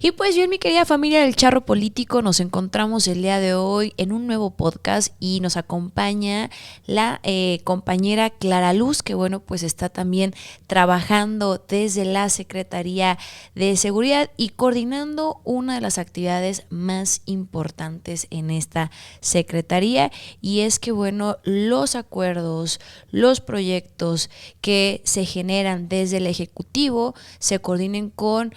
Y pues bien, mi querida familia del Charro Político, nos encontramos el día de hoy en un nuevo podcast y nos acompaña la compañera Clara Luz, que bueno, pues está también trabajando desde la Secretaría de Seguridad y coordinando una de las actividades más importantes en esta Secretaría, y es que bueno, los acuerdos, los proyectos que se generan desde el Ejecutivo se coordinen con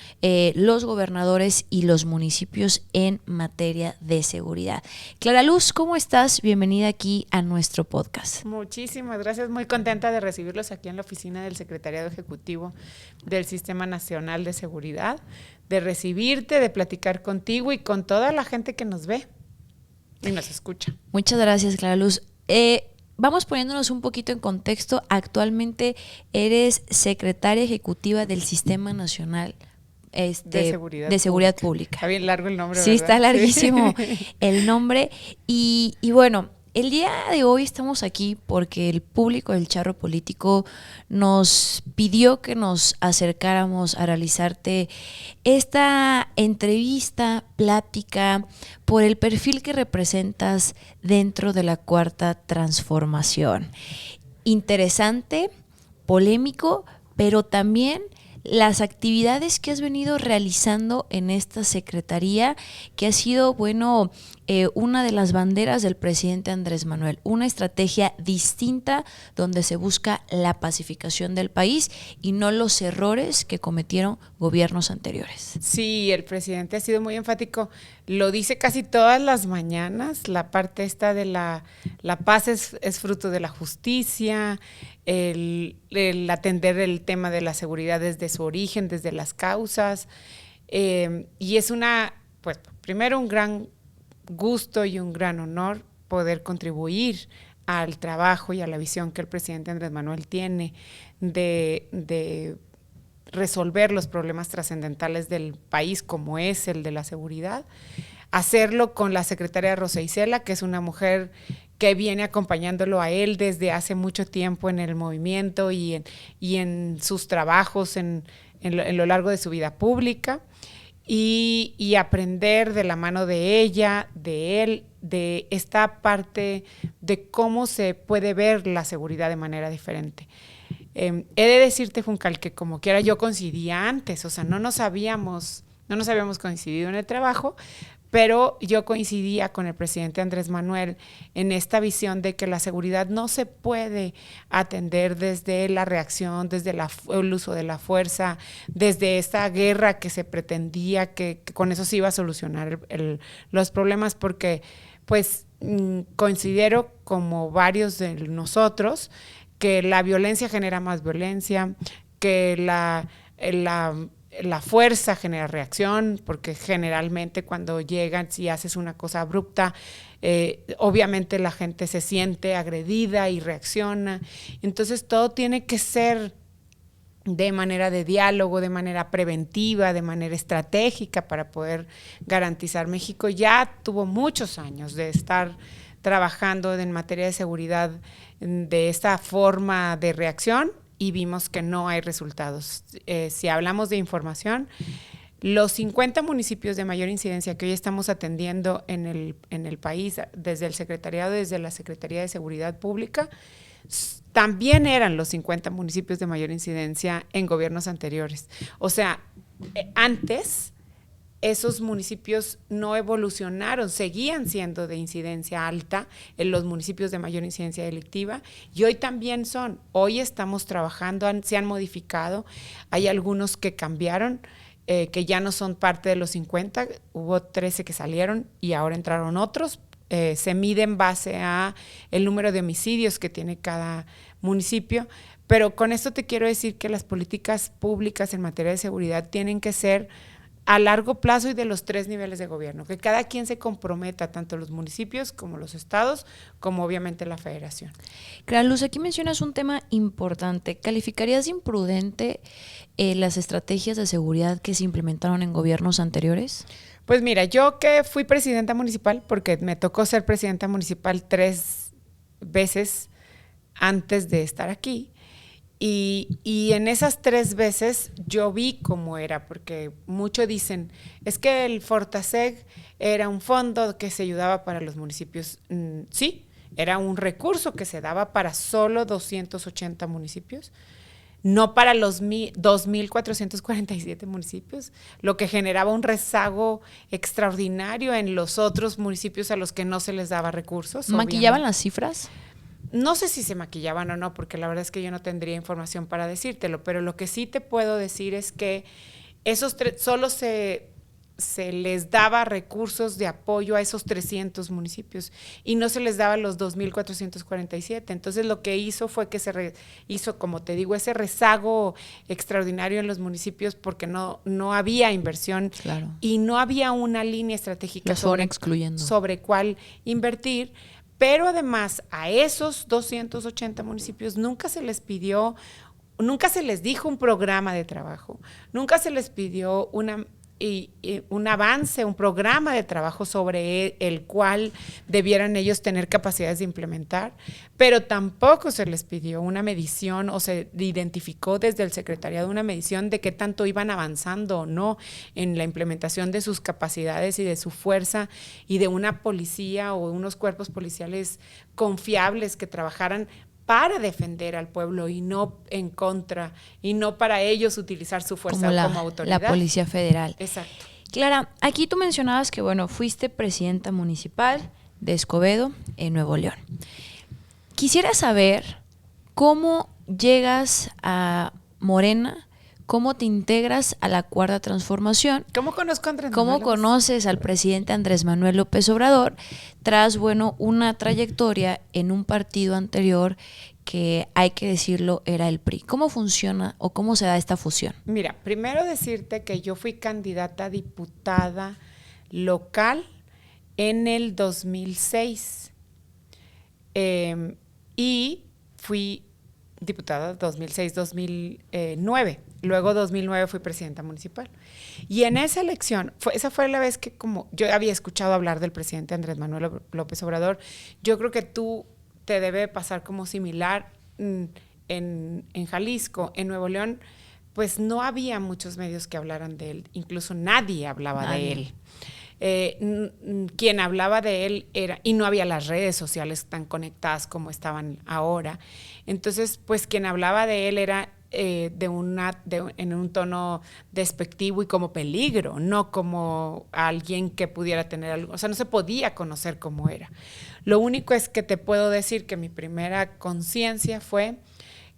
los gobernadores y los municipios en materia de seguridad. Clara Luz, ¿cómo estás? Bienvenida aquí a nuestro podcast. Muchísimas gracias, muy contenta de recibirlos aquí en la oficina del Secretariado Ejecutivo del Sistema Nacional de Seguridad, de recibirte, de platicar contigo y con toda la gente que nos ve y nos escucha. Muchas gracias, Clara Luz. Vamos poniéndonos un poquito en contexto. Actualmente eres secretaria ejecutiva del Sistema Nacional de seguridad pública. Está bien largo el nombre, sí, ¿verdad? Está larguísimo el nombre. Y bueno, el día de hoy estamos aquí porque el público del Charro Político nos pidió que nos acercáramos a realizarte esta entrevista, plática, por el perfil que representas dentro de la Cuarta Transformación. Interesante, polémico, pero también las actividades que has venido realizando en esta secretaría, que ha sido, bueno, una de las banderas del presidente Andrés Manuel, una estrategia distinta donde se busca la pacificación del país y no los errores que cometieron gobiernos anteriores. Sí, el presidente ha sido muy enfático, lo dice casi todas las mañanas, la parte esta de la paz es fruto de la justicia, el atender el tema de la seguridad desde su origen, desde las causas, y es pues primero un gran gusto y un gran honor poder contribuir al trabajo y a la visión que el presidente Andrés Manuel tiene de resolver los problemas trascendentales del país, como es el de la seguridad, hacerlo con la secretaria Rosa Isela, que es una mujer que viene acompañándolo a él desde hace mucho tiempo en el movimiento y en sus trabajos en lo largo de su vida pública, y aprender de la mano de ella, de él, de esta parte de cómo se puede ver la seguridad de manera diferente. He de decirte, Juncal, que como quiera yo coincidía antes, o sea, no nos habíamos coincidido en el trabajo, pero yo coincidía con el presidente Andrés Manuel en esta visión de que la seguridad no se puede atender desde la reacción, desde el uso de la fuerza, desde esta guerra que se pretendía que con eso se iba a solucionar los problemas, porque pues considero, como varios de nosotros, que la violencia genera más violencia, que la fuerza genera reacción, porque generalmente cuando llegan, si haces una cosa abrupta, obviamente la gente se siente agredida y reacciona. Entonces todo tiene que ser de manera de diálogo, de manera preventiva, de manera estratégica para poder garantizar. México ya tuvo muchos años de estar trabajando en materia de seguridad de esta forma de reacción y vimos que no hay resultados. Si hablamos de información, los 50 municipios de mayor incidencia que hoy estamos atendiendo en el país, desde el secretariado, desde la Secretaría de Seguridad Pública, también eran los 50 municipios de mayor incidencia en gobiernos anteriores. O sea, antes esos municipios no evolucionaron, seguían siendo de incidencia alta en los municipios de mayor incidencia delictiva, y hoy también son. Hoy estamos trabajando, se han modificado, hay algunos que cambiaron, que ya no son parte de los 50, hubo 13 que salieron y ahora entraron otros. Se mide en base a el número de homicidios que tiene cada municipio, pero con esto te quiero decir que las políticas públicas en materia de seguridad tienen que ser a largo plazo y de los 3 niveles de gobierno, que cada quien se comprometa, tanto los municipios como los estados, como obviamente la federación. Clara Luz, aquí mencionas un tema importante. ¿Calificarías de imprudente las estrategias de seguridad que se implementaron en gobiernos anteriores? Pues mira, yo que fui presidenta municipal, porque me tocó ser presidenta municipal 3 veces antes de estar aquí, Y en esas 3 veces yo vi cómo era, porque muchos dicen, es que el Fortaseg era un fondo que se ayudaba para los municipios. Sí, era un recurso que se daba para solo 280 municipios, no para los 2.447 municipios, lo que generaba un rezago extraordinario en los otros municipios a los que no se les daba recursos. ¿Maquillaban obviamente las cifras? No sé si se maquillaban o no, porque la verdad es que yo no tendría información para decírtelo, pero lo que sí te puedo decir es que esos solo se les daba recursos de apoyo a esos 300 municipios y no se les daba los 2.447. Entonces lo que hizo fue que hizo, como te digo, ese rezago extraordinario en los municipios porque no había inversión. Claro. Y no había una línea estratégica sobre cuál invertir. Pero además a esos 280 municipios nunca se les pidió, nunca se les dijo un programa de trabajo, nunca se les pidió un avance, un programa de trabajo sobre el cual debieran ellos tener capacidades de implementar, pero tampoco se les pidió una medición o se identificó desde el secretariado una medición de qué tanto iban avanzando o no en la implementación de sus capacidades y de su fuerza y de una policía o unos cuerpos policiales confiables que trabajaran para defender al pueblo y no en contra, y no para ellos utilizar su fuerza como autoridad. La Policía Federal. Exacto. Clara, aquí tú mencionabas que, bueno, fuiste presidenta municipal de Escobedo, en Nuevo León. Quisiera saber cómo llegas a Morena, cómo te integras a la Cuarta Transformación. ¿Cómo conozco a Andrés Manuel? ¿Cómo conoces al presidente Andrés Manuel López Obrador tras, bueno, una trayectoria en un partido anterior que, hay que decirlo, era el PRI? ¿Cómo funciona o cómo se da esta fusión? Mira, primero decirte que yo fui candidata a diputada local en el 2006 y fui diputada 2006-2009. Luego 2009 fui presidenta municipal. Y en esa elección, esa fue la vez que como yo había escuchado hablar del presidente Andrés Manuel López Obrador. Yo creo que tú te debe pasar como similar en Jalisco. En Nuevo León, pues no había muchos medios que hablaran de él. Incluso nadie hablaba de él. Quien hablaba de él era, y no había las redes sociales tan conectadas como estaban ahora. Entonces, pues quien hablaba de él era en un tono despectivo y como peligro, no como alguien que pudiera tener algo, o sea, no se podía conocer cómo era. Lo único es que te puedo decir que mi primera conciencia fue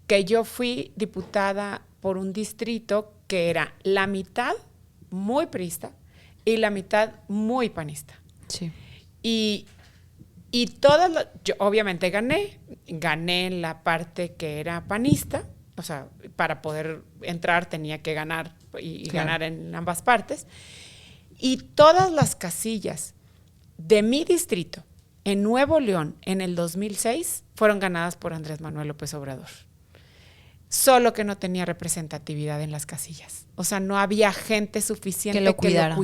que yo fui diputada por un distrito que era la mitad muy priista y la mitad muy panista. Sí. Y yo obviamente gané en la parte que era panista, o sea, para poder entrar tenía que ganar y claro, ganar en ambas partes. Y todas las casillas de mi distrito en Nuevo León en el 2006 fueron ganadas por Andrés Manuel López Obrador. Solo que no tenía representatividad en las casillas. O sea, no había gente suficiente que lo cuidara.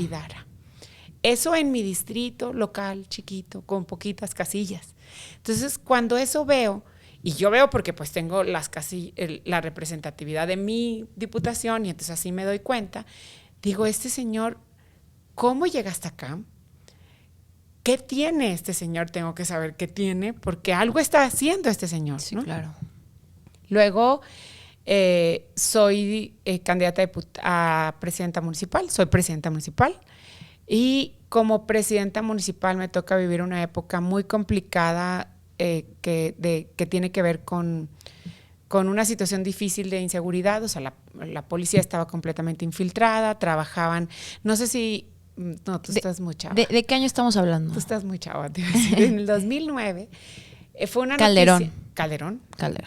Eso en mi distrito local, chiquito, con poquitas casillas. Entonces, cuando eso veo, y yo veo porque pues tengo la representatividad de mi diputación y entonces así me doy cuenta, digo, este señor, ¿cómo llega hasta acá? ¿Qué tiene este señor? Tengo que saber qué tiene, porque algo está haciendo este señor, sí, ¿no? Claro. Luego, soy candidata a presidenta municipal, soy presidenta municipal. Y como presidenta municipal me toca vivir una época muy complicada que tiene que ver con una situación difícil de inseguridad. O sea, la policía estaba completamente infiltrada, trabajaban, no sé si, no, tú estás muy chava. ¿De qué año estamos hablando? Tú estás muy chava, te iba a decir. En el 2009 fue una Calderón. noticia.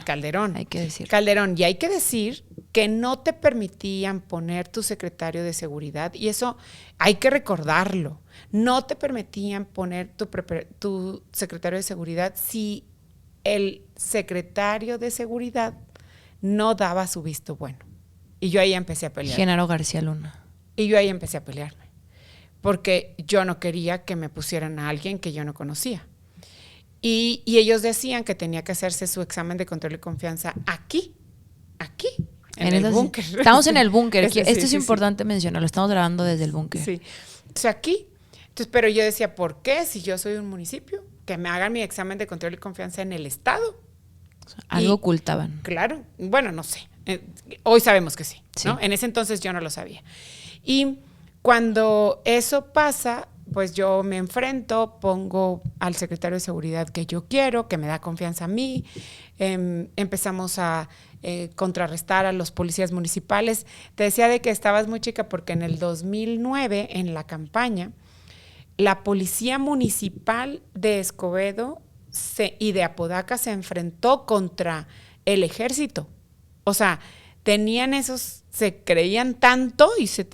Calderón. Hay que decir. Calderón. Y hay que decir que no te permitían poner tu secretario de seguridad, y eso hay que recordarlo. No te permitían poner tu secretario de seguridad si el secretario de seguridad no daba su visto bueno. Y yo ahí empecé a pelear. Genaro García Luna. Y yo ahí empecé a pelearme. Porque yo no quería que me pusieran a alguien que yo no conocía. Y ellos decían que tenía que hacerse su examen de control y confianza aquí en el búnker. Estamos en el búnker. Sí, Esto es sí, importante mencionarlo. Estamos grabando desde el búnker. Sí. O sea, aquí. Entonces, pero yo decía, ¿por qué? Si yo soy un municipio, que me hagan mi examen de control y confianza en el Estado. Algo ocultaban. Claro. Bueno, no sé. Hoy sabemos que sí, ¿no? Sí. En ese entonces yo no lo sabía. Y cuando eso pasa, pues yo me enfrento, pongo al secretario de Seguridad que yo quiero, que me da confianza a mí. Empezamos a contrarrestar a los policías municipales. Te decía de que estabas muy chica porque en el 2009, en la campaña, la policía municipal de Escobedo y de Apodaca se enfrentó contra el ejército. O sea, tenían esos, se creían tanto y se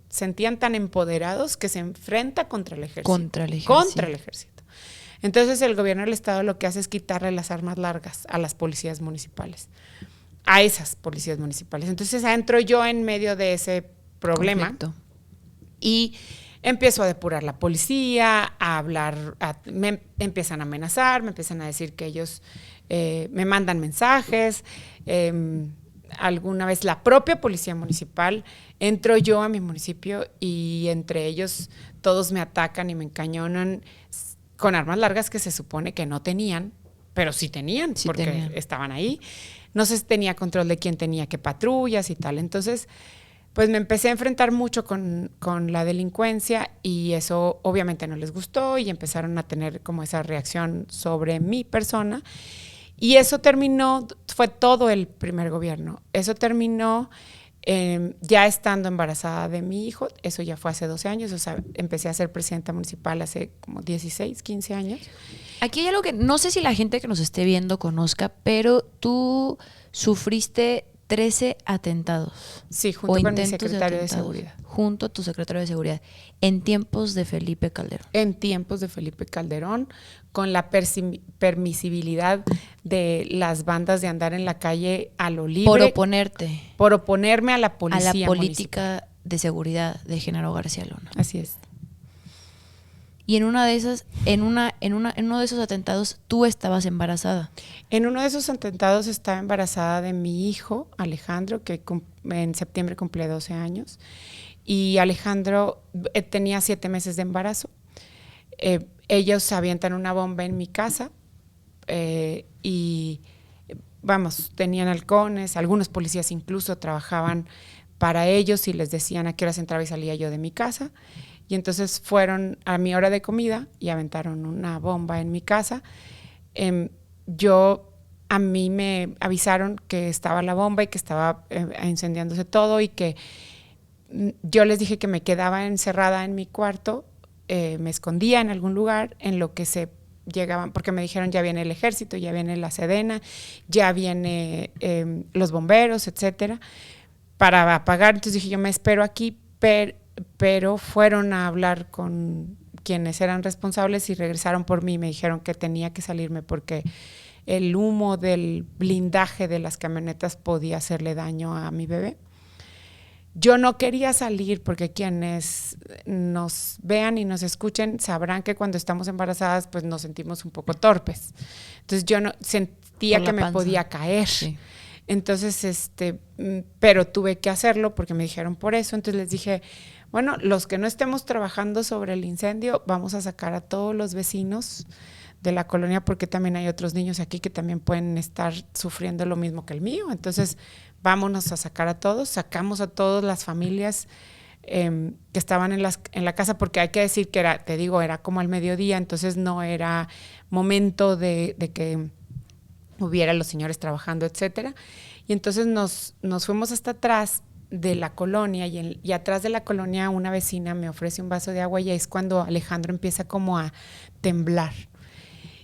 sentían tan empoderados que se enfrenta contra el ejército. Contra el ejército. Contra el ejército. Entonces el gobierno del estado lo que hace es quitarle las armas largas a las policías municipales, a esas policías municipales. Entonces entro yo en medio de ese problema. Conflicto. Y empiezo a depurar la policía, a hablar, me empiezan a amenazar, me empiezan a decir que ellos me mandan mensajes. Alguna vez la propia policía municipal, entro yo a mi municipio y entre ellos todos me atacan y me encañonan con armas largas que se supone que no tenían, pero sí tenían, porque estaban ahí. No se tenía control de quién tenía qué patrullas y tal. Entonces, pues me empecé a enfrentar mucho con la delincuencia y eso obviamente no les gustó y empezaron a tener como esa reacción sobre mi persona. Y eso terminó, fue todo el primer gobierno. Eso terminó ya estando embarazada de mi hijo. Eso ya fue hace 12 años. O sea, empecé a ser presidenta municipal hace como 16, 15 años. Aquí hay algo que no sé si la gente que nos esté viendo conozca, pero tú sufriste 13 atentados. Sí, junto con mi secretario de Seguridad. Junto a tu secretario de Seguridad, en tiempos de Felipe Calderón. En tiempos de Felipe Calderón, con la permisibilidad de las bandas de andar en la calle a lo libre. Por oponerte. Por oponerme a la policía. A la política de seguridad de Genaro García Luna. Así es. Y en una de esas, en uno de esos atentados, tú estabas embarazada. En uno de esos atentados estaba embarazada de mi hijo, Alejandro, que en septiembre cumple 12 años. Y Alejandro tenía 7 meses de embarazo. Ellos avientan una bomba en mi casa y, vamos, tenían halcones. Algunos policías incluso trabajaban para ellos y les decían a qué horas entraba y salía yo de mi casa. Y entonces fueron a mi hora de comida y aventaron una bomba en mi casa. A mí me avisaron que estaba la bomba y que estaba incendiándose todo y que yo les dije que me quedaba encerrada en mi cuarto, me escondía en algún lugar en lo que se llegaban, porque me dijeron ya viene el ejército, ya viene la Sedena, ya viene los bomberos, etcétera, para apagar. Entonces dije yo me espero aquí, pero fueron a hablar con quienes eran responsables y regresaron por mí y me dijeron que tenía que salirme porque el humo del blindaje de las camionetas podía hacerle daño a mi bebé. Yo no quería salir porque quienes nos vean y nos escuchen sabrán que cuando estamos embarazadas pues nos sentimos un poco torpes. Entonces yo no sentía que me podía caer. Sí. Entonces, pero tuve que hacerlo porque me dijeron por eso. Entonces les dije, bueno, los que no estemos trabajando sobre el incendio, vamos a sacar a todos los vecinos de la colonia porque también hay otros niños aquí que también pueden estar sufriendo lo mismo que el mío. Entonces, vámonos a sacar a todos. Sacamos a todas las familias que estaban en la casa porque hay que decir que era como al mediodía, entonces no era momento de que hubiera los señores trabajando, etcétera. Y entonces nos fuimos hasta atrás de la colonia y atrás de la colonia una vecina me ofrece un vaso de agua y es cuando Alejandro empieza como a temblar.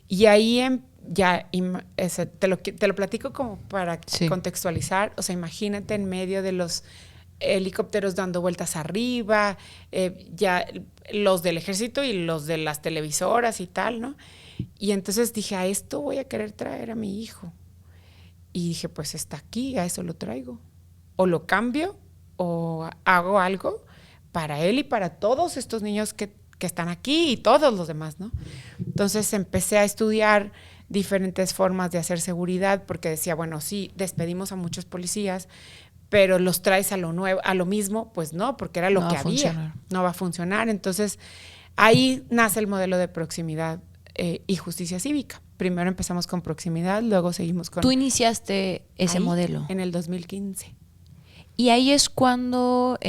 Y ahí te lo platico como para contextualizar. O sea, imagínate en medio de los helicópteros dando vueltas arriba, ya los del ejército y los de las televisoras y tal, ¿no? Y entonces dije, a esto voy a querer traer a mi hijo. Y dije, pues está aquí, a eso lo traigo. O lo cambio o hago algo para él y para todos estos niños que están aquí y todos los demás, ¿no? Entonces empecé a estudiar diferentes formas de hacer seguridad porque decía, bueno, sí, despedimos a muchos policías, pero los traes a lo nuevo, a lo mismo, pues no, porque era lo No que va a había. funcionar. No va a funcionar. Entonces, ahí nace el modelo de proximidad y justicia cívica. Primero empezamos con proximidad, luego seguimos con... Tú iniciaste ese ahí, modelo. en el 2015. Y ahí es cuando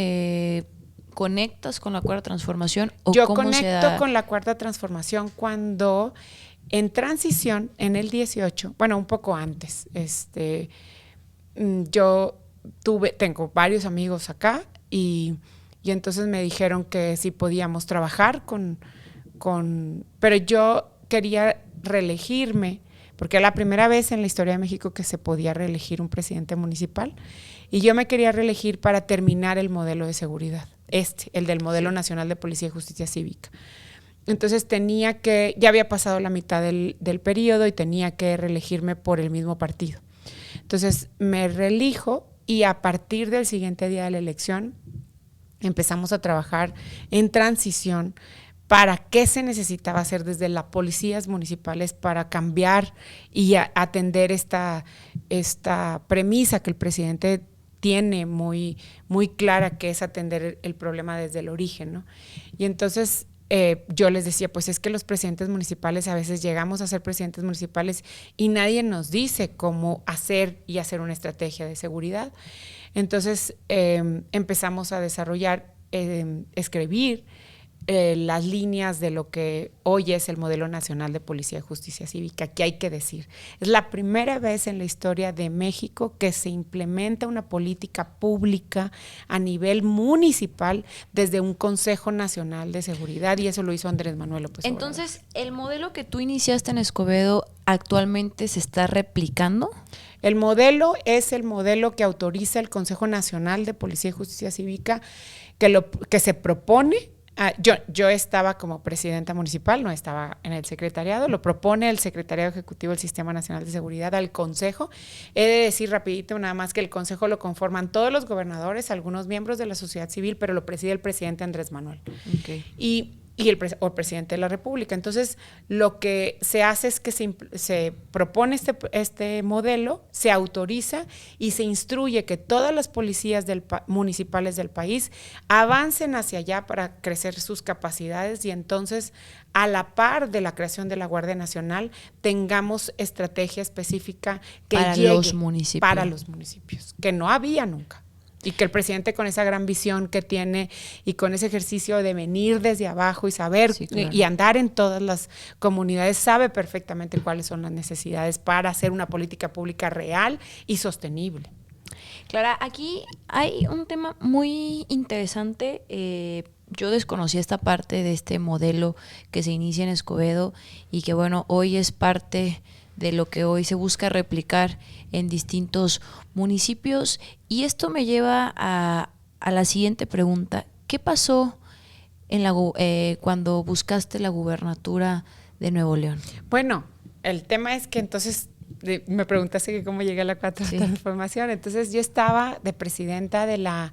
conectas con la cuarta transformación, o Yo cómo se conecto da. con la cuarta transformación cuando en transición, en el 18, bueno, un poco antes, yo tengo varios amigos acá y entonces me dijeron que sí podíamos trabajar pero yo quería reelegirme, porque era la primera vez en la historia de México que se podía reelegir un presidente municipal, y yo me quería reelegir para terminar el modelo de seguridad, el del Modelo Nacional de Policía y Justicia Cívica. Entonces ya había pasado la mitad del periodo y tenía que reelegirme por el mismo partido. Entonces me reelijo y a partir del siguiente día de la elección empezamos a trabajar en transición para qué se necesitaba hacer desde las policías municipales para cambiar y atender esta premisa que el presidente tiene muy, muy clara, que es atender el problema desde el origen, ¿no? Y entonces yo les decía, pues es que los presidentes municipales a veces llegamos a ser presidentes municipales y nadie nos dice cómo hacer una estrategia de seguridad. Entonces empezamos a desarrollar, escribir las líneas de lo que hoy es el Modelo Nacional de Policía y Justicia Cívica, que hay que decir. Es la primera vez en la historia de México que se implementa una política pública a nivel municipal desde un Consejo Nacional de Seguridad, y eso lo hizo Andrés Manuel López Obrador. Entonces, ¿el modelo que tú iniciaste en Escobedo actualmente se está replicando? El modelo es el modelo que autoriza el Consejo Nacional de Policía y Justicia Cívica, que se propone. Yo estaba como presidenta municipal, no estaba en el secretariado, lo propone el secretariado ejecutivo del Sistema Nacional de Seguridad al Consejo. He de decir rapidito nada más que el Consejo lo conforman todos los gobernadores, algunos miembros de la sociedad civil, pero lo preside el presidente Andrés Manuel. Okay. Y el presidente de la República. Entonces, lo que se hace es que se propone este modelo, se autoriza y se instruye que todas las policías municipales del país avancen hacia allá para crecer sus capacidades, y entonces, a la par de la creación de la Guardia Nacional, tengamos estrategia específica que llegue para los municipios, que no había nunca. Y que el presidente, con esa gran visión que tiene y con ese ejercicio de venir desde abajo y saber, sí, claro, y andar en todas las comunidades, sabe perfectamente cuáles son las necesidades para hacer una política pública real y sostenible. Clara, aquí hay un tema muy interesante. Yo desconocí esta parte de este modelo que se inicia en Escobedo y que, bueno, hoy es parte de lo que hoy se busca replicar en distintos municipios. Y esto me lleva a la siguiente pregunta. ¿Qué pasó cuando buscaste la gubernatura de Nuevo León? Bueno, el tema es que entonces me preguntaste que cómo llegué a la cuarta transformación. Entonces yo estaba de presidenta de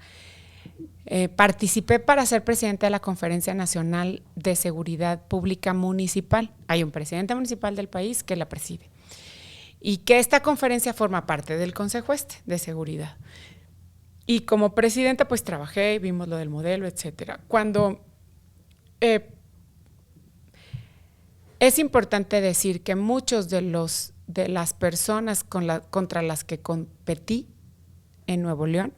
participé para ser presidenta de la Conferencia Nacional de Seguridad Pública Municipal. Hay un presidente municipal del país que la preside. Y que esta conferencia forma parte del Consejo de Seguridad. Y como presidenta, pues trabajé, vimos lo del modelo, etcétera. Cuando es importante decir que muchos de las personas contra las que competí en Nuevo León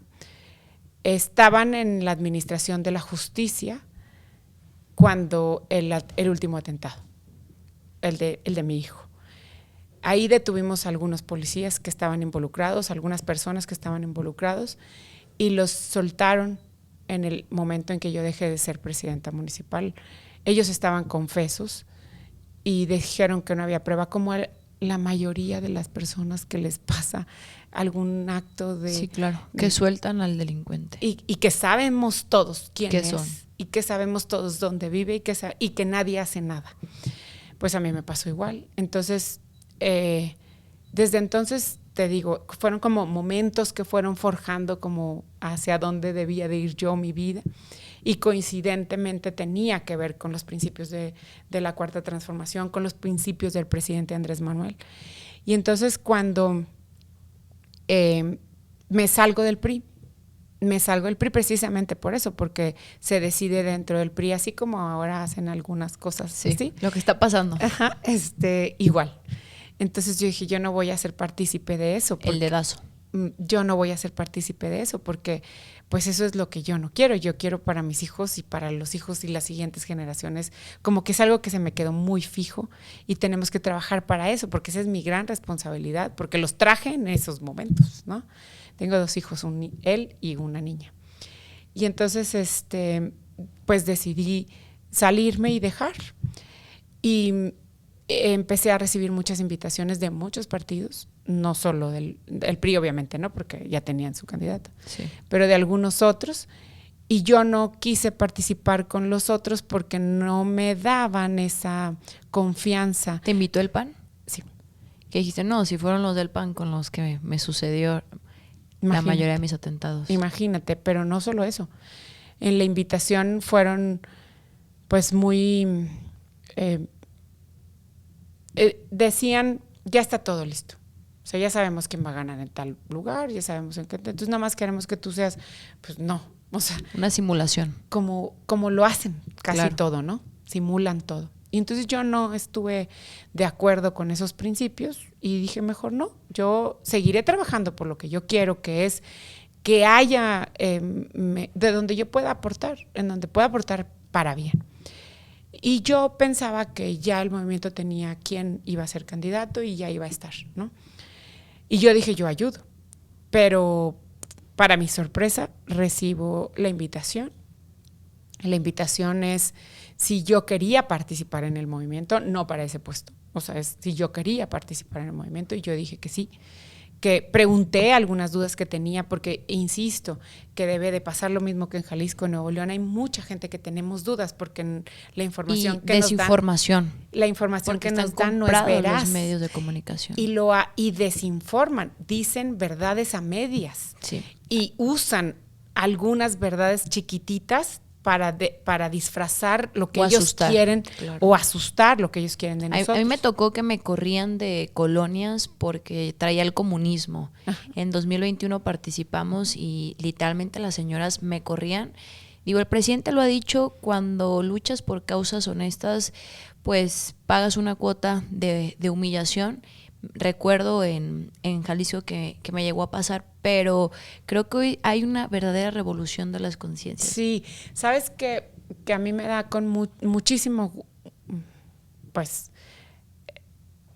estaban en la administración de la justicia cuando el último atentado, el de mi hijo. Ahí detuvimos a algunos policías que estaban involucrados, algunas personas que estaban involucrados, y los soltaron en el momento en que yo dejé de ser presidenta municipal. Ellos estaban confesos y dijeron que no había prueba, como la mayoría de las personas que les pasa algún acto de... Sí, claro, que sueltan al delincuente. Y que sabemos todos quién es, son, y que sabemos todos dónde vive, y que nadie hace nada. Pues a mí me pasó igual. Entonces, desde entonces, te digo, fueron como momentos que fueron forjando como hacia dónde debía de ir yo, mi vida, y coincidentemente tenía que ver con los principios de la Cuarta Transformación, con los principios del presidente Andrés Manuel. Y entonces cuando me salgo del PRI, me salgo del PRI precisamente por eso, porque se decide dentro del PRI, así como ahora hacen algunas cosas. Sí, lo que está pasando. Ajá, igual. Entonces yo dije, yo no voy a ser partícipe de eso. El dedazo. Yo no voy a ser partícipe de eso porque pues eso es lo que yo no quiero. Yo quiero para mis hijos y para los hijos y las siguientes generaciones, como que es algo que se me quedó muy fijo y tenemos que trabajar para eso porque esa es mi gran responsabilidad, porque los traje en esos momentos, ¿no? Tengo 2 hijos, él y una niña. Y entonces, pues decidí salirme y dejar. Y empecé a recibir muchas invitaciones de muchos partidos, no solo del PRI, obviamente, ¿no? Porque ya tenían su candidato, sí, pero de algunos otros. Y yo no quise participar con los otros porque no me daban esa confianza. ¿Te invitó el PAN? Sí. Que dijiste, no, si fueron los del PAN con los que me sucedió la mayoría de mis atentados. Imagínate, pero no solo eso. En la invitación fueron, pues, muy... decían, ya está todo listo. O sea, ya sabemos quién va a ganar en tal lugar, ya sabemos en qué. Entonces, nada más queremos que tú seas, pues no. O sea, una simulación. Como lo hacen casi claro. Todo, ¿no? Simulan todo. Y entonces yo no estuve de acuerdo con esos principios y dije, mejor no. Yo seguiré trabajando por lo que yo quiero, que es que haya de donde yo pueda aportar, en donde pueda aportar para bien. Y yo pensaba que ya el movimiento tenía quién iba a ser candidato y ya iba a estar, ¿no? Y yo dije, yo ayudo. Pero para mi sorpresa, recibo la invitación. La invitación es si yo quería participar en el movimiento, no para ese puesto. O sea, es si yo quería participar en el movimiento y yo dije que sí. Que pregunté algunas dudas que tenía porque, insisto, que debe de pasar lo mismo que en Jalisco, Nuevo León. Hay mucha gente que tenemos dudas porque la información que nos dan... desinformación. La información que nos dan no es veraz. Los medios de comunicación. Y desinforman, dicen verdades a medias. Sí. Y usan algunas verdades chiquititas para disfrazar lo que ellos quieren, claro. O asustar lo que ellos quieren de nosotros. A mí me tocó que me corrían de colonias porque traía el comunismo. Ajá. En 2021 participamos y literalmente las señoras me corrían. Digo, el presidente lo ha dicho, cuando luchas por causas honestas, pues pagas una cuota de humillación. Recuerdo en Jalisco que me llegó a pasar, pero creo que hoy hay una verdadera revolución de las conciencias. Sí, sabes que a mí me da con muchísimo, pues,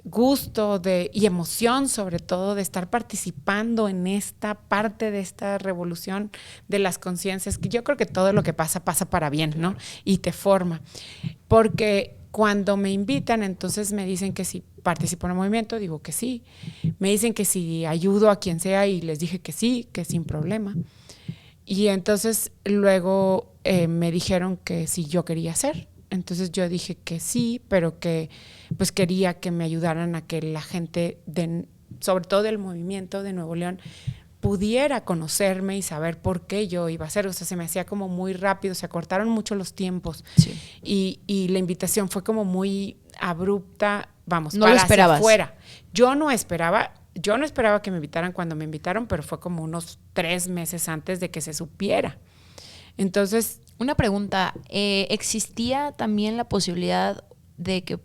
gusto y emoción, sobre todo, de estar participando en esta parte de esta revolución de las conciencias, que yo creo que todo lo que pasa para bien, ¿no? Y te forma, porque cuando me invitan, entonces me dicen que si participo en el movimiento, digo que sí. Me dicen que si ayudo a quien sea y les dije que sí, que sin problema. Y entonces luego me dijeron que si yo quería hacer. Entonces yo dije que sí, pero que pues quería que me ayudaran a que la gente, sobre todo del movimiento de Nuevo León, pudiera conocerme y saber por qué yo iba a hacer. O sea, se me hacía como muy rápido, se acortaron mucho los tiempos. Sí. Y la invitación fue como muy abrupta, vamos, no para lo esperabas. Hacia afuera. Yo no esperaba que me invitaran cuando me invitaron, pero fue como unos 3 meses antes de que se supiera. Entonces... Una pregunta, ¿existía también la posibilidad de que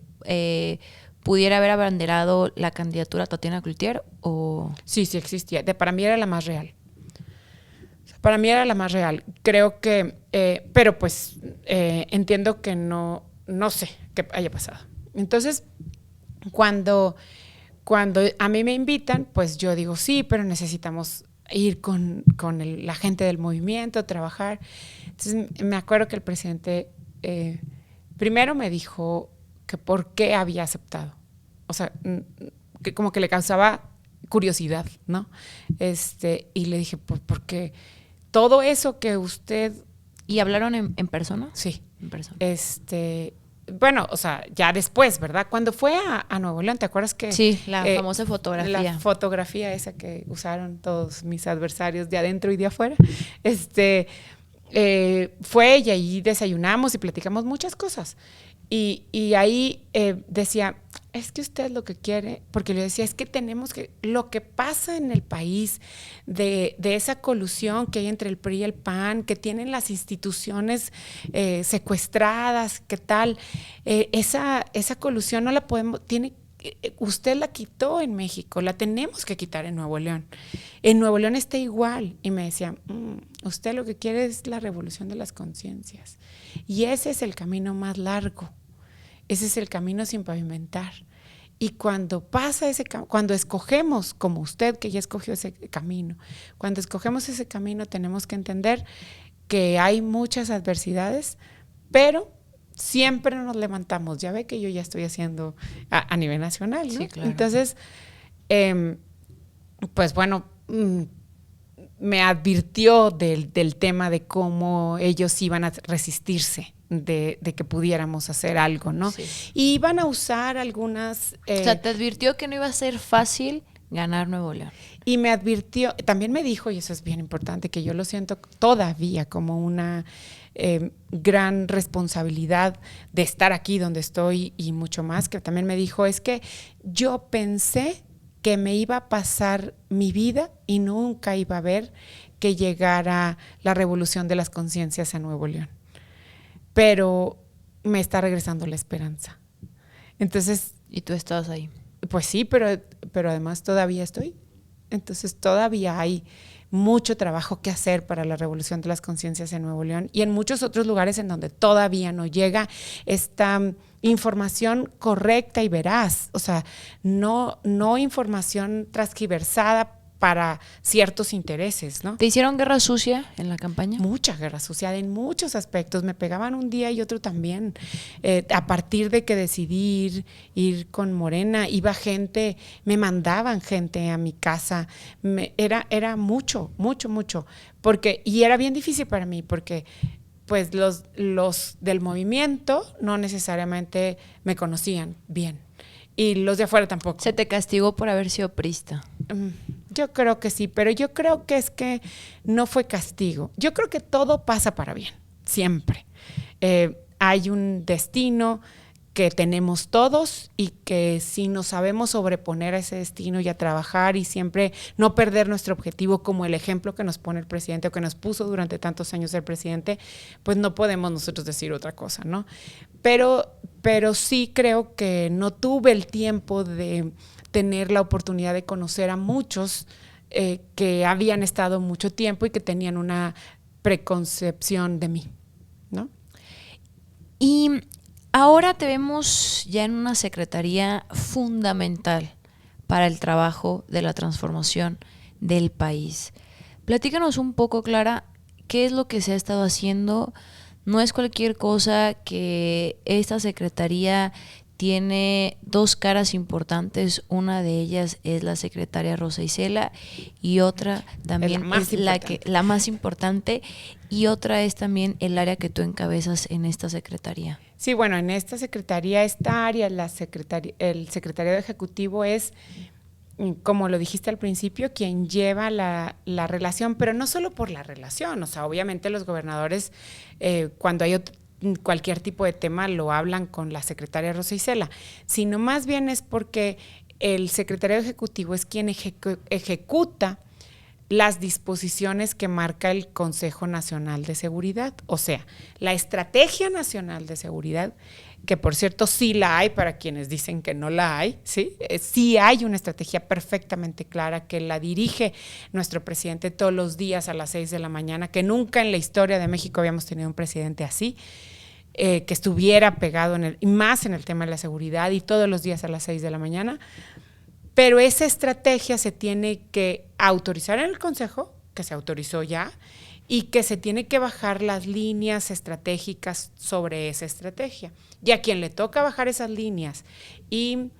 pudiera haber abanderado la candidatura Tatiana Cloutier o...? Sí, sí existía. Para mí era la más real. Para mí era la más real. Creo que, pero pues entiendo que no sé qué haya pasado. Entonces, cuando a mí me invitan, pues yo digo sí, pero necesitamos ir con la gente del movimiento, trabajar. Entonces me acuerdo que el presidente primero me dijo que por qué había aceptado. O sea, que como que le causaba curiosidad, ¿no? Y le dije, porque todo eso que usted... ¿Y hablaron en persona? Sí. En persona. Bueno, o sea, ya después, ¿verdad? Cuando fue a Nuevo León, ¿te acuerdas que...? Sí, la famosa fotografía. La fotografía esa que usaron todos mis adversarios de adentro y de afuera. Fue ella y desayunamos y platicamos muchas cosas. Y ahí decía, es que usted lo que quiere, porque le decía, es que tenemos que, lo que pasa en el país de esa colusión que hay entre el PRI y el PAN, que tienen las instituciones secuestradas, ¿qué tal? Esa colusión no la podemos, usted la quitó en México, la tenemos que quitar en Nuevo León. En Nuevo León está igual. Y me decía, usted lo que quiere es la revolución de las conciencias. Y ese es el camino más largo. Ese es el camino sin pavimentar. Y cuando pasa cuando escogemos, como usted que ya escogió ese camino, cuando escogemos ese camino tenemos que entender que hay muchas adversidades, pero siempre nos levantamos. Ya ve que yo ya estoy haciendo a nivel nacional, ¿no? Sí, claro. Entonces, pues bueno, me advirtió del tema de cómo ellos iban a resistirse de que pudiéramos hacer algo, ¿no? Sí. Y iban a usar algunas... o sea, te advirtió que no iba a ser fácil ganar Nuevo León. Y me advirtió, también me dijo, y eso es bien importante, que yo lo siento todavía como una gran responsabilidad de estar aquí donde estoy y mucho más, que también me dijo, es que yo pensé que me iba a pasar mi vida y nunca iba a ver que llegara la revolución de las conciencias a Nuevo León. Pero me está regresando la esperanza. Entonces... Y tú estabas ahí. Pues sí, pero además todavía estoy. Entonces todavía hay mucho trabajo que hacer para la revolución de las conciencias en Nuevo León y en muchos otros lugares en donde todavía no llega esta información correcta y veraz. O sea, no información transgiversada para ciertos intereses, ¿no? ¿Te hicieron guerra sucia en la campaña? Mucha guerra sucia, en muchos aspectos. Me pegaban un día y otro también. A partir de que decidí ir con Morena, iba gente, me mandaban gente a mi casa. Era mucho. Y era bien difícil para mí, porque pues los del movimiento no necesariamente me conocían bien. Y los de afuera tampoco. ¿Se te castigó por haber sido priista? Yo creo que sí, pero yo creo que es que no fue castigo. Yo creo que todo pasa para bien, siempre. Hay un destino que tenemos todos y que si nos sabemos sobreponer a ese destino y a trabajar y siempre no perder nuestro objetivo, como el ejemplo que nos pone el presidente o que nos puso durante tantos años el presidente, pues no podemos nosotros decir otra cosa, ¿no? Pero sí creo que no tuve el tiempo de tener la oportunidad de conocer a muchos que habían estado mucho tiempo y que tenían una preconcepción de mí, ¿no? Y ahora te vemos ya en una secretaría fundamental para el trabajo de la transformación del país. Platícanos un poco, Clara, qué es lo que se ha estado haciendo. No es cualquier cosa que esta secretaría tiene dos caras importantes. Una de ellas es la secretaria Rosa Isela y otra también es la más importante, y otra es también el área que tú encabezas en esta secretaría. Sí, bueno, en esta secretaría, esta área, el secretariado ejecutivo es, como lo dijiste al principio, quien lleva la relación, pero no solo por la relación. O sea, obviamente los gobernadores, cuando hay cualquier tipo de tema, lo hablan con la secretaria Rosa Isela, sino más bien es porque el secretario ejecutivo es quien ejecuta las disposiciones que marca el Consejo Nacional de Seguridad. O sea, la Estrategia Nacional de Seguridad, que por cierto sí la hay para quienes dicen que no la hay, ¿sí? Sí hay una estrategia perfectamente clara que la dirige nuestro presidente todos los días a las 6 de la mañana, que nunca en la historia de México habíamos tenido un presidente así, que estuviera pegado y más en el tema de la seguridad y todos los días a las 6 de la mañana. Pero esa estrategia se tiene que autorizar en el Consejo, que se autorizó ya, y que se tiene que bajar las líneas estratégicas sobre esa estrategia. Y a quien le toca bajar esas líneas y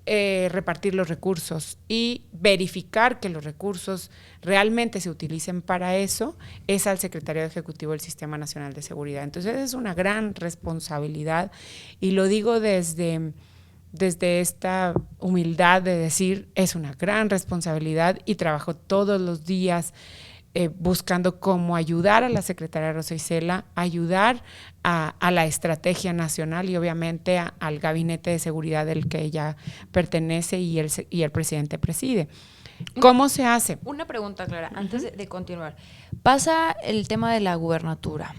repartir los recursos y verificar que los recursos realmente se utilicen para eso, es al secretario ejecutivo del Sistema Nacional de Seguridad. Entonces es una gran responsabilidad, y lo digo desde esta humildad de decir, es una gran responsabilidad y trabajo todos los días buscando cómo ayudar a la secretaria Rosa Isela, ayudar a la estrategia nacional y obviamente al gabinete de seguridad del que ella pertenece y el presidente preside. ¿Cómo se hace? Una pregunta, Clara, antes de continuar. Pasa el tema de la gubernatura.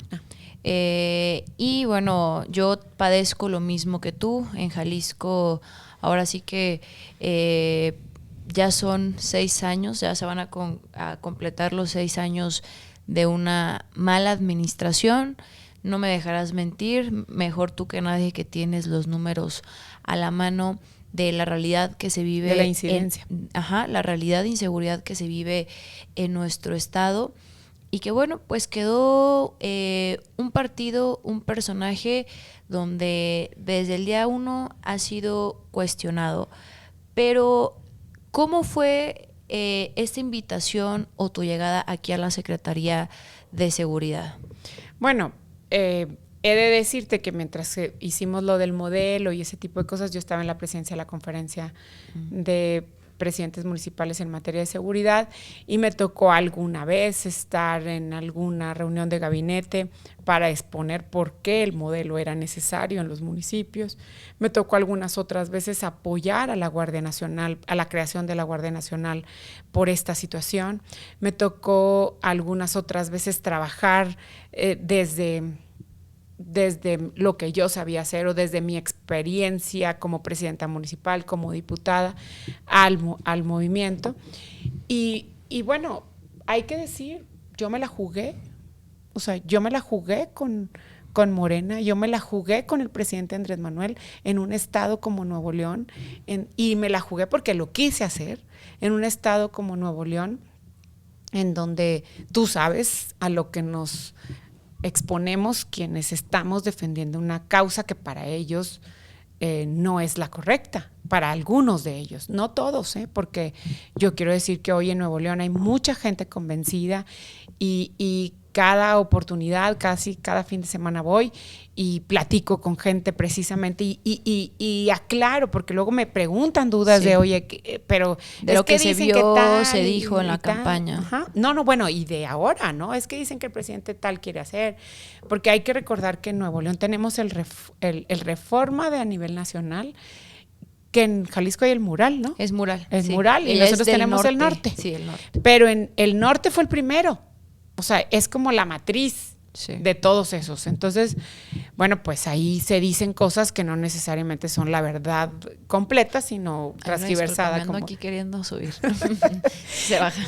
Y bueno, yo padezco lo mismo que tú. En Jalisco, ahora sí que ya son 6 años, ya se van a completar los 6 años de una mala administración. No me dejarás mentir, mejor tú que nadie, que tienes los números a la mano de la realidad que se vive. De la incidencia. La realidad de inseguridad que se vive en nuestro estado. Y que bueno, pues quedó un partido, un personaje donde desde el día 1 ha sido cuestionado. Pero, ¿cómo fue esta invitación o tu llegada aquí a la Secretaría de Seguridad? Bueno, he de decirte que mientras hicimos lo del modelo y ese tipo de cosas, yo estaba en la presidencia de la conferencia de presidentes municipales en materia de seguridad y me tocó alguna vez estar en alguna reunión de gabinete para exponer por qué el modelo era necesario en los municipios. Me tocó algunas otras veces apoyar a la Guardia Nacional, a la creación de la Guardia Nacional por esta situación. Me tocó algunas otras veces trabajar desde lo que yo sabía hacer o desde mi experiencia como presidenta municipal, como diputada, al movimiento. Y bueno, hay que decir, yo me la jugué, o sea, yo me la jugué con Morena, yo me la jugué con el presidente Andrés Manuel en un estado como Nuevo León, y me la jugué porque lo quise hacer, en un estado como Nuevo León, en donde tú sabes a lo que nos exponemos quienes estamos defendiendo una causa que para ellos no es la correcta, para algunos de ellos, no todos, porque yo quiero decir que hoy en Nuevo León hay mucha gente convencida y cada oportunidad, casi cada fin de semana voy y platico con gente precisamente y aclaro, porque luego me preguntan dudas de, oye, pero de es lo que se vio, tal, se dijo en la campaña. Ajá. No, bueno, y de ahora, ¿no? Es que dicen que el presidente tal quiere hacer, porque hay que recordar que en Nuevo León tenemos el Reforma a nivel nacional, que en Jalisco hay el Mural, ¿no? Es Mural. Es Mural, y nosotros tenemos el norte. Sí, el norte. Pero en el norte fue el primero. O sea, es como la matriz de todos esos. Entonces, bueno, pues ahí se dicen cosas que no necesariamente son la verdad completa, sino transgiversada. Como aquí queriendo subir. Se baja.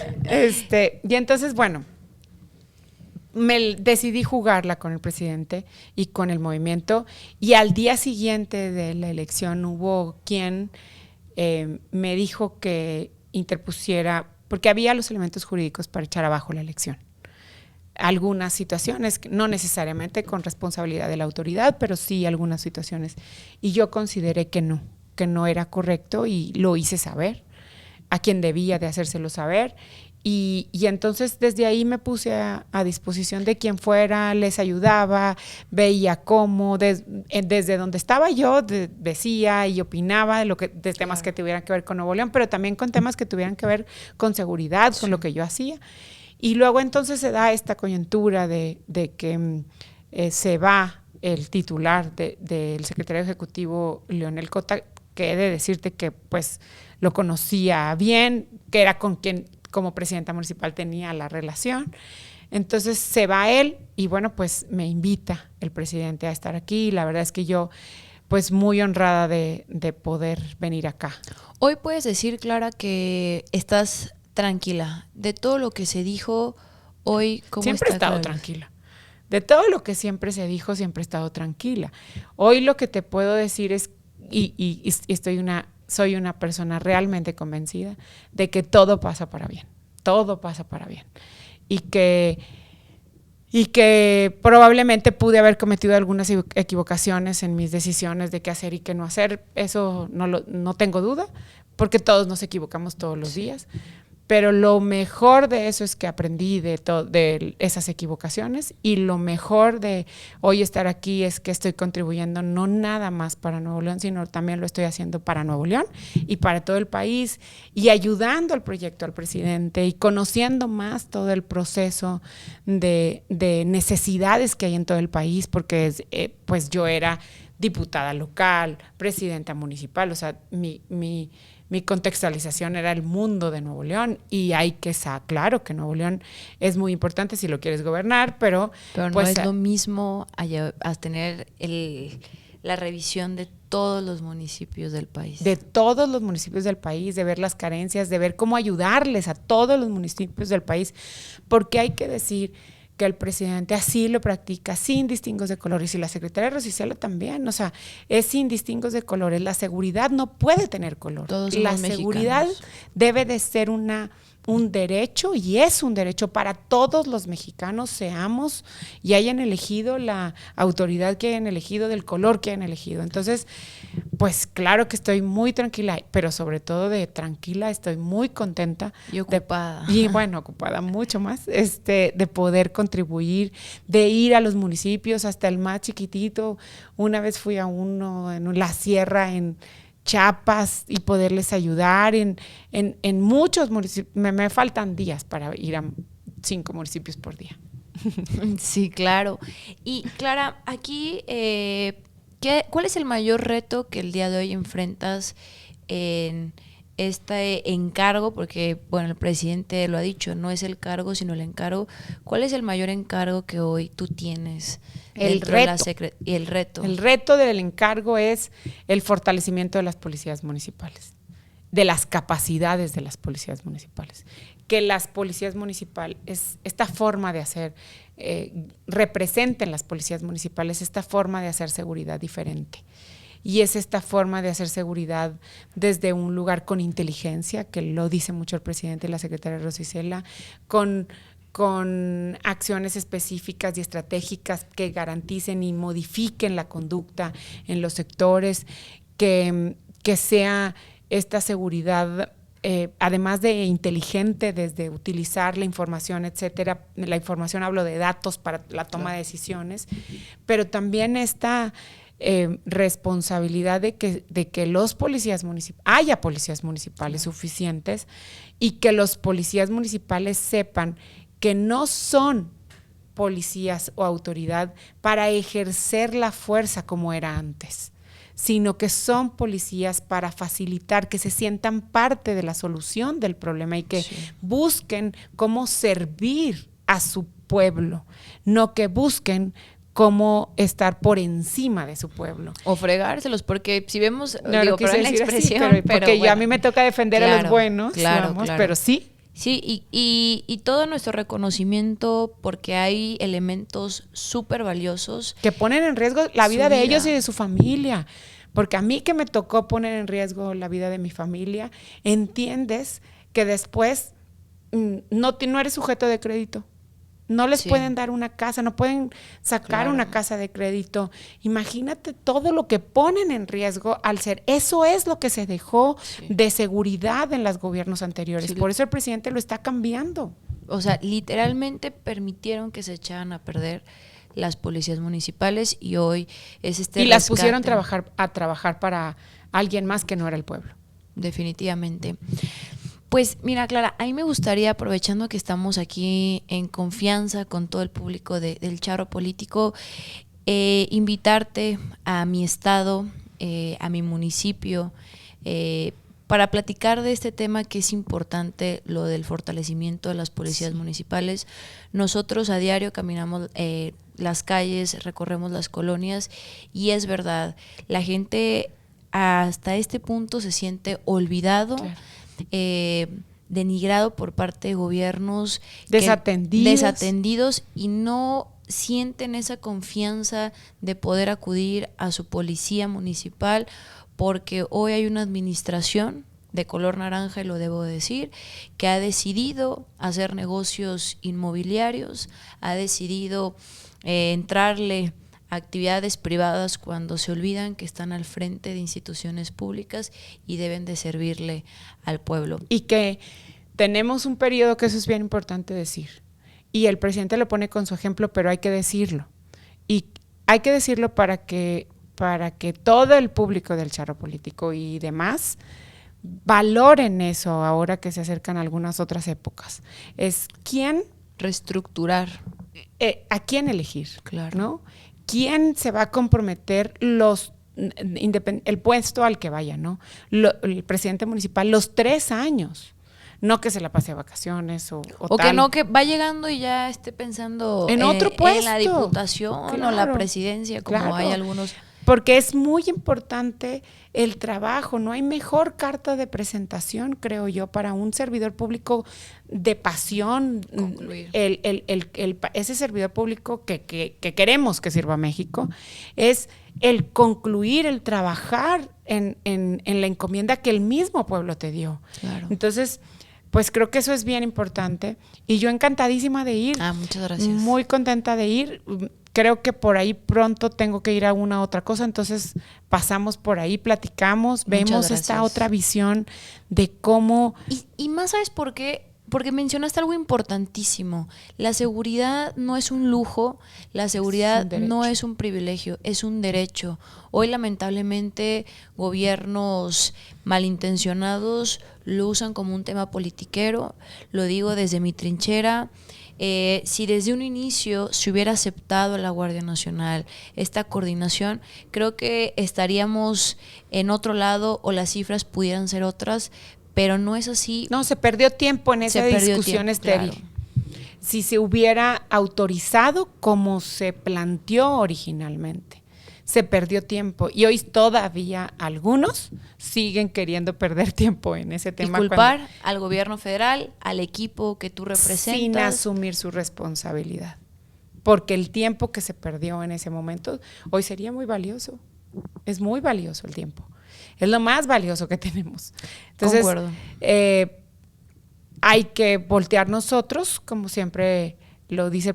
Y entonces, bueno, me decidí jugarla con el presidente y con el movimiento. Y al día siguiente de la elección hubo quien me dijo que interpusiera, porque había los elementos jurídicos para echar abajo la elección. Algunas situaciones, no necesariamente con responsabilidad de la autoridad, pero sí algunas situaciones. Y yo consideré que no era correcto y lo hice saber a quien debía de hacérselo saber. Y entonces desde ahí me puse a disposición de quien fuera, les ayudaba, veía cómo, desde donde estaba yo, decía y opinaba de temas que tuvieran que ver con Nuevo León, pero también con temas que tuvieran que ver con seguridad, con lo que yo hacía. Y luego entonces se da esta coyuntura de que se va el titular del secretario ejecutivo, Leonel Cota, que he de decirte que pues lo conocía bien, que era con quien como presidenta municipal tenía la relación. Entonces se va él y bueno, pues me invita el presidente a estar aquí. La verdad es que yo pues muy honrada de poder venir acá. Hoy puedes decir, Clara, que estás tranquila de todo lo que se dijo hoy. ¿Cómo siempre he estado tranquila. De todo lo que siempre se dijo, siempre he estado tranquila. Hoy lo que te puedo decir es, y soy una persona realmente convencida de que todo pasa para bien. Todo pasa para bien. Y que probablemente pude haber cometido algunas equivocaciones en mis decisiones de qué hacer y qué no hacer. Eso no tengo duda, porque todos nos equivocamos todos los días. Pero lo mejor de eso es que aprendí de esas equivocaciones, y lo mejor de hoy estar aquí es que estoy contribuyendo no nada más para Nuevo León, sino también lo estoy haciendo para Nuevo León y para todo el país, y ayudando al proyecto al presidente y conociendo más todo el proceso de necesidades que hay en todo el país, porque pues yo era diputada local, presidenta municipal, o sea, mi contextualización era el mundo de Nuevo León, y hay que claro que Nuevo León es muy importante si lo quieres gobernar, pero no pues, es lo mismo a tener la revisión de todos los municipios del país. De todos los municipios del país, de ver las carencias, de ver cómo ayudarles a todos los municipios del país, porque hay que decir que el presidente así lo practica, sin distingos de colores, y la secretaria Rosa Isela también, o sea, es sin distingos de colores. La seguridad no puede tener color. Todos somos la seguridad mexicanos. debe de ser un derecho, y es un derecho para todos los mexicanos, seamos y hayan elegido la autoridad que hayan elegido, del color que hayan elegido. Entonces, pues claro que estoy muy tranquila, pero sobre todo de tranquila, estoy muy contenta. Y ocupada. Y bueno, ocupada mucho más, de poder contribuir, de ir a los municipios, hasta el más chiquitito. Una vez fui a uno en la sierra, en Chiapas, y poderles ayudar en muchos municipios. Me faltan días para ir a 5 municipios por día. Sí, claro. Y Clara, aquí, ¿cuál es el mayor reto que el día de hoy enfrentas en este encargo? Porque, bueno, el presidente lo ha dicho, no es el cargo, sino el encargo. ¿Cuál es el mayor encargo que hoy tú tienes? El reto. El reto del encargo es el fortalecimiento de las policías municipales, de las capacidades de las policías municipales. Que las policías municipales, esta forma de hacer, representen las policías municipales esta forma de hacer seguridad diferente. Y es esta forma de hacer seguridad desde un lugar con inteligencia, que lo dice mucho el presidente y la secretaria Rosa Isela, con acciones específicas y estratégicas que garanticen y modifiquen la conducta en los sectores, que sea esta seguridad, además de inteligente, desde utilizar la información, etcétera. La información, hablo de datos para la toma de decisiones, pero también esta responsabilidad de que los policías haya policías municipales suficientes, y que los policías municipales sepan que no son policías o autoridad para ejercer la fuerza como era antes, sino que son policías para facilitar, que se sientan parte de la solución del problema, y que busquen cómo servir a su pueblo, no que busquen cómo estar por encima de su pueblo. O fregárselos, porque si vemos, no, digo, pero la expresión, así, pero porque bueno, a mí me toca defender a los buenos, claro, pero sí. Sí, y todo nuestro reconocimiento, porque hay elementos súper valiosos que ponen en riesgo la vida de ellos y de su familia. Porque a mí, que me tocó poner en riesgo la vida de mi familia, entiendes que después no eres sujeto de crédito. No les pueden dar una casa, no pueden sacar una casa de crédito. Imagínate todo lo que ponen en riesgo al ser. Eso es lo que se dejó de seguridad en los gobiernos anteriores. Por eso el presidente lo está cambiando. O sea, literalmente permitieron que se echaran a perder las policías municipales, y hoy es y las pusieron a trabajar para alguien más que no era el pueblo. Definitivamente. Pues mira, Clara, a mí me gustaría, aprovechando que estamos aquí en confianza con todo el público del Charro Político, invitarte a mi estado, a mi municipio, para platicar de este tema que es importante, lo del fortalecimiento de las policías municipales. Nosotros a diario caminamos las calles, recorremos las colonias, y es verdad, la gente hasta este punto se siente olvidado, denigrado por parte de gobiernos desatendidos, y no sienten esa confianza de poder acudir a su policía municipal, porque hoy hay una administración de color naranja, y lo debo decir, que ha decidido hacer negocios inmobiliarios, ha decidido entrarle actividades privadas cuando se olvidan que están al frente de instituciones públicas y deben de servirle al pueblo. Y que tenemos un periodo que eso es bien importante decir. Y el presidente lo pone con su ejemplo, pero hay que decirlo. Y hay que decirlo para que todo el público del charro político y demás valoren eso ahora que se acercan algunas otras épocas. Es quién reestructurar. ¿A quién elegir? Claro. ¿No? ¿Quién se va a comprometer el puesto al que vaya, ¿no? El presidente municipal, los 3 años. No que se la pase a vacaciones o tal. Que no, que va llegando y ya esté pensando en otro puesto. En la diputación, claro, o la presidencia, como claro, hay algunos. Porque es muy importante el trabajo. No hay mejor carta de presentación, creo yo, para un servidor público de pasión. Ese servidor público que queremos que sirva a México es el concluir, el trabajar en la encomienda que el mismo pueblo te dio. Claro. Entonces, pues creo que eso es bien importante. Y yo encantadísima de ir. Muchas gracias. Muy contenta de ir. Creo que por ahí pronto tengo que ir a una otra cosa, entonces pasamos por ahí, platicamos, vemos esta otra visión de cómo... Y más, ¿sabes por qué? Porque mencionaste algo importantísimo. La seguridad no es un lujo, la seguridad no es un privilegio, es un derecho. Hoy, lamentablemente, gobiernos malintencionados lo usan como un tema politiquero. Lo digo desde mi trinchera. Si desde un inicio se hubiera aceptado a la Guardia Nacional esta coordinación, creo que estaríamos en otro lado o las cifras pudieran ser otras, pero no es así. No, se perdió tiempo en esa discusión estéril. Claro. Si se hubiera autorizado como se planteó originalmente. Se perdió tiempo y hoy todavía algunos siguen queriendo perder tiempo en ese tema. Y culpar al gobierno federal, al equipo que tú representas. Sin asumir su responsabilidad. Porque el tiempo que se perdió en ese momento hoy sería muy valioso. Es muy valioso el tiempo. Es lo más valioso que tenemos. Entonces, concuerdo. Hay que voltear nosotros, como siempre lo dice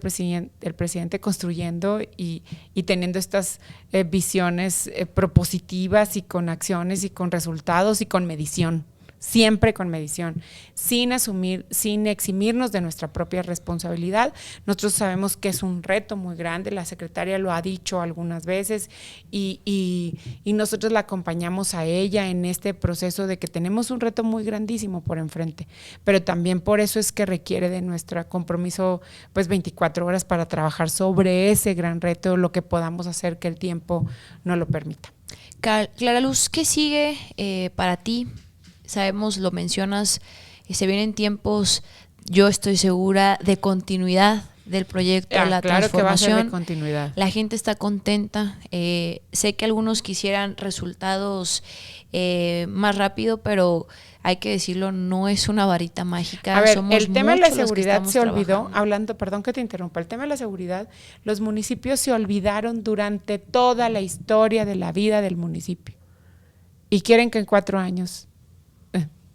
el presidente, construyendo y teniendo estas visiones propositivas y con acciones y con resultados y con medición, siempre con medición, sin eximirnos de nuestra propia responsabilidad. Nosotros sabemos que es un reto muy grande, la secretaria lo ha dicho algunas veces y nosotros la acompañamos a ella en este proceso de que tenemos un reto muy grandísimo por enfrente, pero también por eso es que requiere de nuestro compromiso pues 24 horas para trabajar sobre ese gran reto, lo que podamos hacer que el tiempo no lo permita. Clara Luz, ¿qué sigue para ti? Sabemos, lo mencionas, se vienen tiempos, yo estoy segura, de continuidad del proyecto, la claro transformación. Que va a ser de continuidad. La gente está contenta. Sé que algunos quisieran resultados más rápido, pero hay que decirlo, no es una varita mágica. A ver, somos el tema de la seguridad se olvidó, trabajando. Perdón que te interrumpa, el tema de la seguridad, los municipios se olvidaron durante toda la historia de la vida del municipio. Y quieren que en 4 años...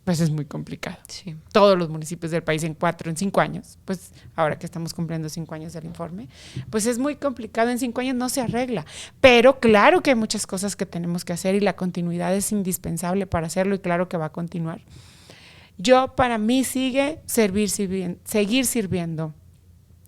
pues es muy complicado. Sí. Todos los municipios del país en 5 años, pues ahora que estamos cumpliendo 5 años del informe, pues es muy complicado, en 5 años no se arregla, pero claro que hay muchas cosas que tenemos que hacer y la continuidad es indispensable para hacerlo y claro que va a continuar. Para mí sigue seguir sirviendo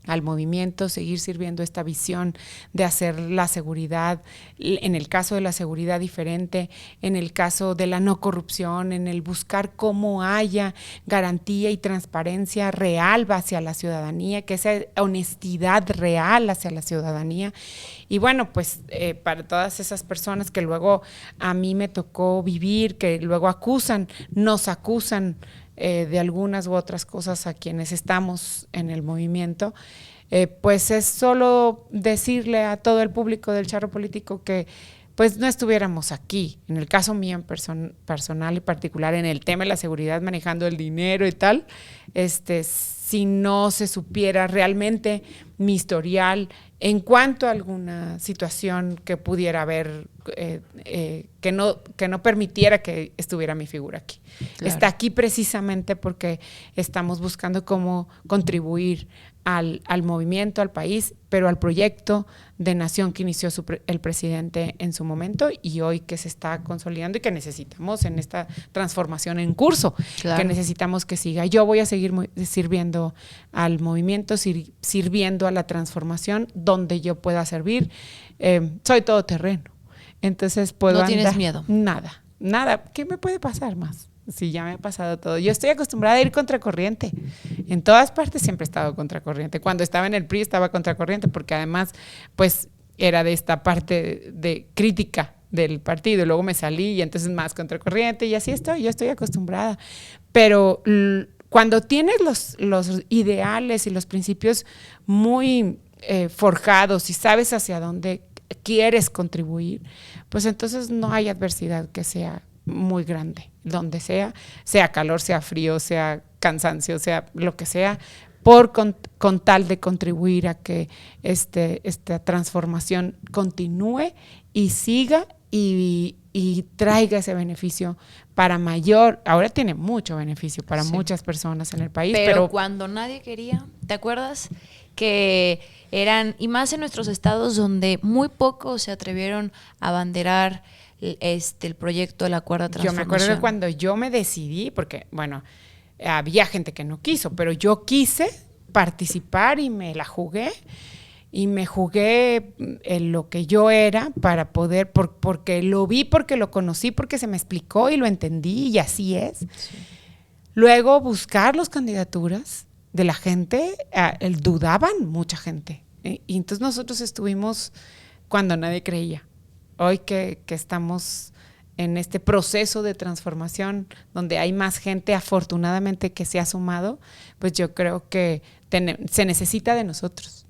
al movimiento, seguir sirviendo esta visión de hacer la seguridad, en el caso de la seguridad diferente, en el caso de la no corrupción, en el buscar cómo haya garantía y transparencia real hacia la ciudadanía, que esa honestidad real hacia la ciudadanía. Y bueno, pues para todas esas personas que luego a mí me tocó vivir, que luego nos acusan de algunas u otras cosas a quienes estamos en el movimiento, pues es solo decirle a todo el público del charro político que pues no estuviéramos aquí, en el caso mío personal y particular, en el tema de la seguridad, manejando el dinero y tal, si no se supiera realmente mi historial en cuanto a alguna situación que pudiera haber que no permitiera que estuviera mi figura aquí. Claro. Está aquí precisamente porque estamos buscando cómo contribuir al movimiento, al país, pero al proyecto de nación que inició el presidente en su momento y hoy que se está consolidando y que necesitamos en esta transformación en curso, claro, que necesitamos que siga. Yo voy a seguir sirviendo al movimiento, sirviendo a la transformación donde yo pueda servir. Soy todoterreno, entonces puedo andar. ¿No tienes miedo? Nada. ¿Qué me puede pasar más? Sí, ya me ha pasado todo. Yo estoy acostumbrada a ir contracorriente. En todas partes siempre he estado contracorriente. Cuando estaba en el PRI estaba contracorriente porque además, pues, era de esta parte de crítica del partido. Luego me salí y entonces más contracorriente y así estoy. Yo estoy acostumbrada. Pero cuando tienes los ideales y los principios muy forjados y sabes hacia dónde quieres contribuir, pues entonces no hay adversidad que sea muy grande, donde sea calor, sea frío, sea cansancio, sea lo que sea, con tal de contribuir a que esta transformación continúe y siga y traiga ese beneficio para ahora tiene mucho beneficio para muchas personas en el país. Pero cuando nadie quería, ¿te acuerdas? Que y más en nuestros estados donde muy pocos se atrevieron a abanderar el proyecto de la Cuarta Transformación. Yo me acuerdo de cuando yo me decidí, porque, bueno, había gente que no quiso, pero yo quise participar y me la jugué. Y me jugué en lo que yo era para poder, porque lo vi, porque lo conocí, porque se me explicó y lo entendí y así es. Sí. Luego buscar las candidaturas de la gente, dudaban mucha gente. Y entonces nosotros estuvimos cuando nadie creía. Hoy que estamos en este proceso de transformación donde hay más gente afortunadamente que se ha sumado, pues yo creo que se necesita de nosotros.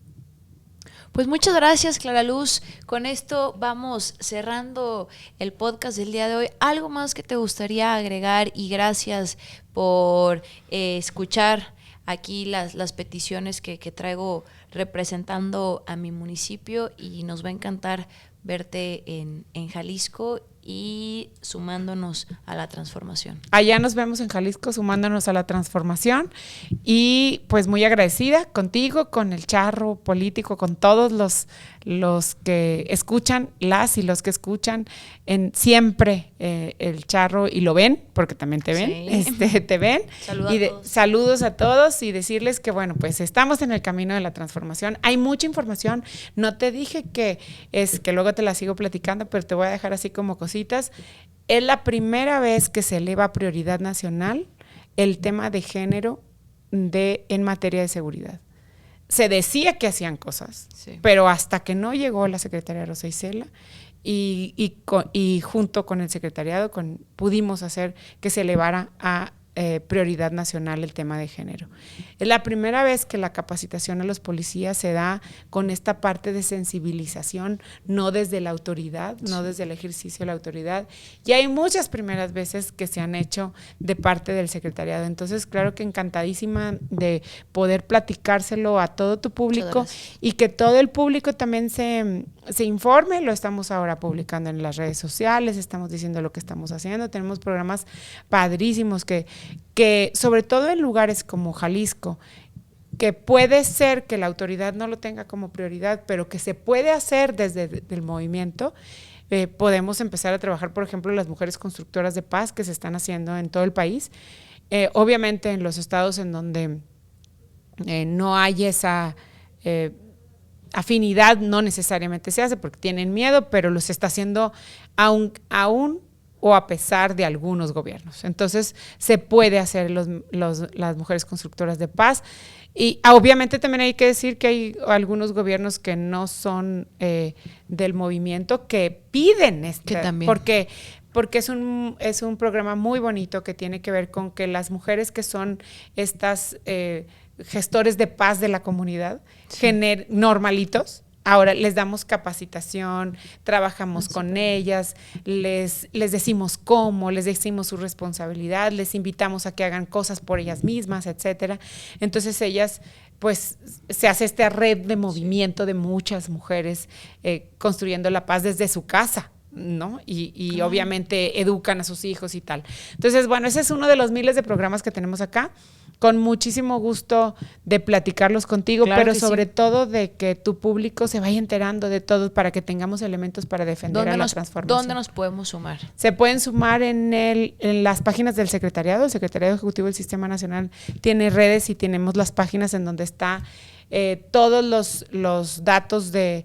Pues muchas gracias, Clara Luz. Con esto vamos cerrando el podcast del día de hoy. ¿Algo más que te gustaría agregar? Y gracias por escuchar aquí las peticiones que traigo representando a mi municipio y nos va a encantar verte en Jalisco y sumándonos a la transformación. Allá nos vemos en Jalisco sumándonos a la transformación y pues muy agradecida contigo, con el Charro Político, con todos los que escuchan, las y los que escuchan siempre el Charro y lo ven, porque también te ven, sí. Te ven. Saludos a todos y decirles que bueno, pues estamos en el camino de la transformación. Hay mucha información, no te dije que luego te la sigo platicando, pero te voy a dejar así como cositas. Es la primera vez que se eleva a prioridad nacional el tema de género en materia de seguridad. Se decía que hacían cosas, sí, pero hasta que no llegó la secretaria Rosa Isela y junto con el secretariado pudimos hacer que se elevara a prioridad nacional el tema de género. Es la primera vez que la capacitación a los policías se da con esta parte de sensibilización, no desde la autoridad, no desde el ejercicio de la autoridad. Y hay muchas primeras veces que se han hecho de parte del secretariado. Entonces, claro que encantadísima de poder platicárselo a todo tu público y que todo el público también se informe. Lo estamos ahora publicando en las redes sociales, estamos diciendo lo que estamos haciendo. Tenemos programas padrísimos que sobre todo en lugares como Jalisco, que puede ser que la autoridad no lo tenga como prioridad, pero que se puede hacer desde el movimiento. Podemos empezar a trabajar, por ejemplo, las mujeres constructoras de paz que se están haciendo en todo el país. Obviamente en los estados en donde no hay esa afinidad, no necesariamente se hace porque tienen miedo, pero los está haciendo aún o a pesar de algunos gobiernos. Entonces, se puede hacer las mujeres constructoras de paz. Y obviamente también hay que decir que hay algunos gobiernos que no son del movimiento que piden porque es un programa muy bonito que tiene que ver con que las mujeres que son estas gestores de paz de la comunidad, sí, normalitos, ahora les damos capacitación, trabajamos con ellas, les decimos cómo, les decimos su responsabilidad, les invitamos a que hagan cosas por ellas mismas, etcétera. Entonces ellas, pues, se hace esta red de movimiento de muchas mujeres construyendo la paz desde su casa. ¿no? Y obviamente educan a sus hijos y tal. Entonces, bueno, ese es uno de los miles de programas que tenemos acá. Con muchísimo gusto de platicarlos contigo, Claro pero que sobre sí. todo de que tu público se vaya enterando de todo para que tengamos elementos para defender a la transformación. ¿Dónde nos podemos sumar? Se pueden sumar en las páginas del secretariado. El Secretariado Ejecutivo del Sistema Nacional tiene redes y tenemos las páginas en donde está todos los datos de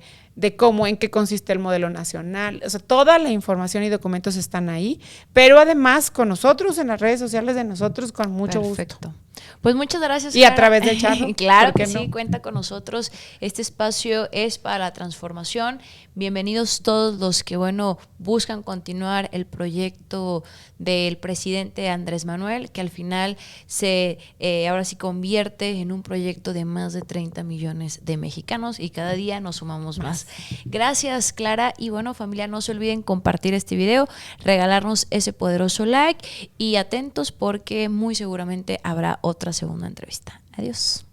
cómo, en qué consiste el modelo nacional. O sea, toda la información y documentos están ahí, pero además con nosotros en las redes sociales de nosotros, con mucho Perfecto. gusto. Pues muchas gracias, Y Clara. a través del charro. Claro ¿por qué que sí, no? cuenta con nosotros. Este espacio es para la transformación. Bienvenidos todos los que, bueno, buscan continuar el proyecto del presidente Andrés Manuel, que al final ahora sí convierte en un proyecto de más de 30 millones de mexicanos y cada día nos sumamos más. Gracias, Clara. Y bueno, familia, no se olviden compartir este video, regalarnos ese poderoso like y atentos porque muy seguramente habrá otra segunda entrevista. Adiós.